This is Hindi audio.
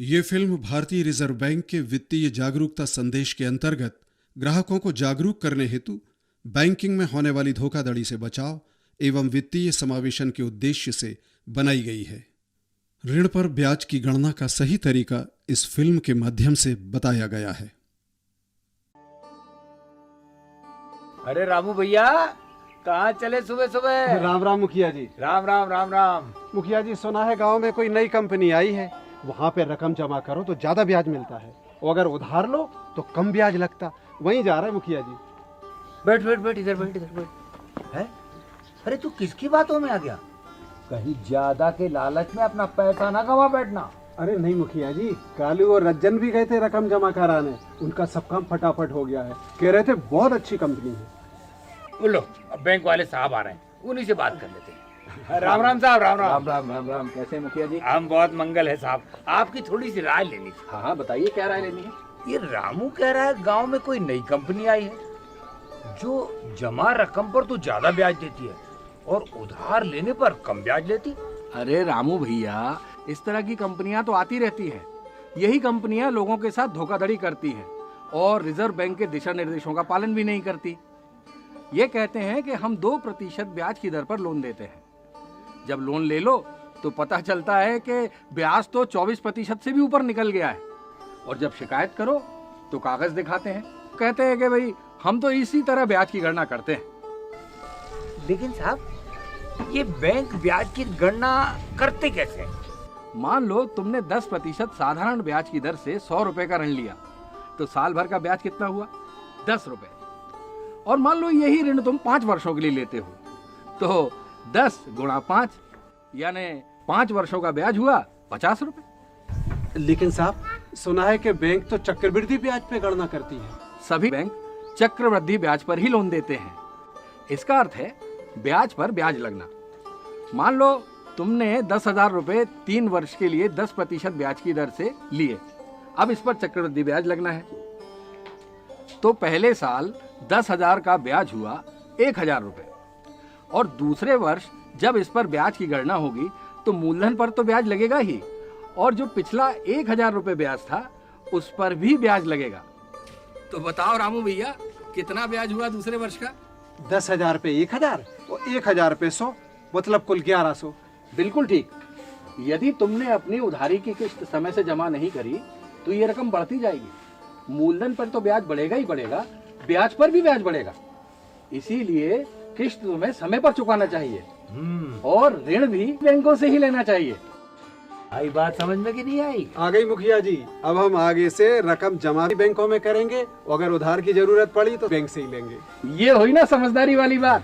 ये फिल्म भारतीय रिजर्व बैंक के वित्तीय जागरूकता संदेश के अंतर्गत ग्राहकों को जागरूक करने हेतु बैंकिंग में होने वाली धोखाधड़ी से बचाव एवं वित्तीय समावेशन के उद्देश्य से बनाई गई है। ऋण पर ब्याज की गणना का सही तरीका इस फिल्म के माध्यम से बताया गया है। अरे रामू भैया, कहाँ चले सुबह सुबह? राम राम मुखिया जी। राम राम राम राम। मुखिया जी, सुना है गांव में कोई नई कंपनी आई है, वहाँ पे रकम जमा करो तो ज्यादा ब्याज मिलता है, और अगर उधार लो तो कम ब्याज लगता। वहीं जा रहा है मुखिया जी। बैठ बैठ बैठ, इधर बैठ, इधर बैठ। है? अरे तू किसकी बातों में आ गया? कहीं ज्यादा के लालच में अपना पैसा ना गवा बैठना। अरे नहीं मुखिया जी, कालू और रज्जन भी गए थे रकम जमा कराने, उनका सब काम फटाफट हो गया है। कह रहे थे बहुत अच्छी कंपनी है। बोलो, अब बैंक वाले साहब आ रहे हैं, उन्हीं से बात कर लेते हैं। राम राम साहब। राम राम। राम राम राम राम। कैसे मुखिया जी? हम बहुत मंगल है साहब, आपकी थोड़ी सी राय लेनी थी। हाँ बताइए, क्या राय लेनी है? ये रामू कह रहा है गांव में कोई नई कंपनी आई है जो जमा रकम पर तो ज्यादा ब्याज देती है और उधार लेने पर कम ब्याज लेती। अरे रामू भैया, इस तरह की कंपनियां तो आती रहती हैं। यही कंपनियां लोगों के साथ धोखाधड़ी करती हैं और रिजर्व बैंक के दिशा निर्देशों का पालन भी नहीं करती। ये कहते हैं कि हम 2% ब्याज की दर पर लोन देते हैं। जब लोन ले लो तो पता चलता है कि ब्याज तो 24% से भी ऊपर निकल गया है, और जब शिकायत करो तो कागज दिखाते हैं, कहते हैं कि भाई हम तो इसी तरह ब्याज की गणना करते हैं। लेकिन साहब, ये बैंक ब्याज की गणना करते कैसे? मान लो तुमने 10% साधारण ब्याज की दर से 100 रुपए का ऋण लिया, तो साल भर का ब्याज कितना हुआ? 10 रुपए। और मान लो यही ऋण तुम 5 वर्षों के लिए लेते हो, तो 10 गुणा 5 यानी 5 वर्षों का ब्याज हुआ 50 रुपए। लेकिन साहब, सुना है कि बैंक तो चक्रवृद्धि ब्याज पे गणना करती है। सभी बैंक चक्रवृद्धि ब्याज पर ही लोन देते हैं। इसका अर्थ है ब्याज पर ब्याज लगना। मान लो तुमने 10,000 रुपए 3 वर्ष के लिए 10% ब्याज की दर से लिए। अब इस पर चक्रवृद्धि ब्याज लगना है, तो पहले साल 10,000 का ब्याज हुआ 1,000 रुपए, और दूसरे वर्ष जब इस पर ब्याज की गणना होगी तो मूलधन पर तो ब्याज लगेगा ही, और जो पिछला 1,000 रुपए ब्याज था उस पर भी ब्याज लगेगा। तो बताओ रामू भैया, कितना ब्याज हुआ दूसरे वर्ष का? 10,000 पे 1,000 और 1,000 पे 100, मतलब कुल 1100। बिल्कुल ठीक। यदि तुमने अपनी उधारी की किस्त समय से जमा नहीं करी तो ये रकम बढ़ती जाएगी। मूलधन पर तो ब्याज बढ़ेगा ही बढ़ेगा, ब्याज पर भी ब्याज बढ़ेगा। इसीलिए किस्त तुम्हें समय पर चुकाना चाहिए, और ऋण भी बैंकों से ही लेना चाहिए। आई बात समझ में कि नहीं आई? आ गई मुखिया जी। अब हम आगे से रकम जमा भी बैंकों में करेंगे, और अगर उधार की जरूरत पड़ी तो बैंक से ही लेंगे। ये हुई ना समझदारी वाली बात।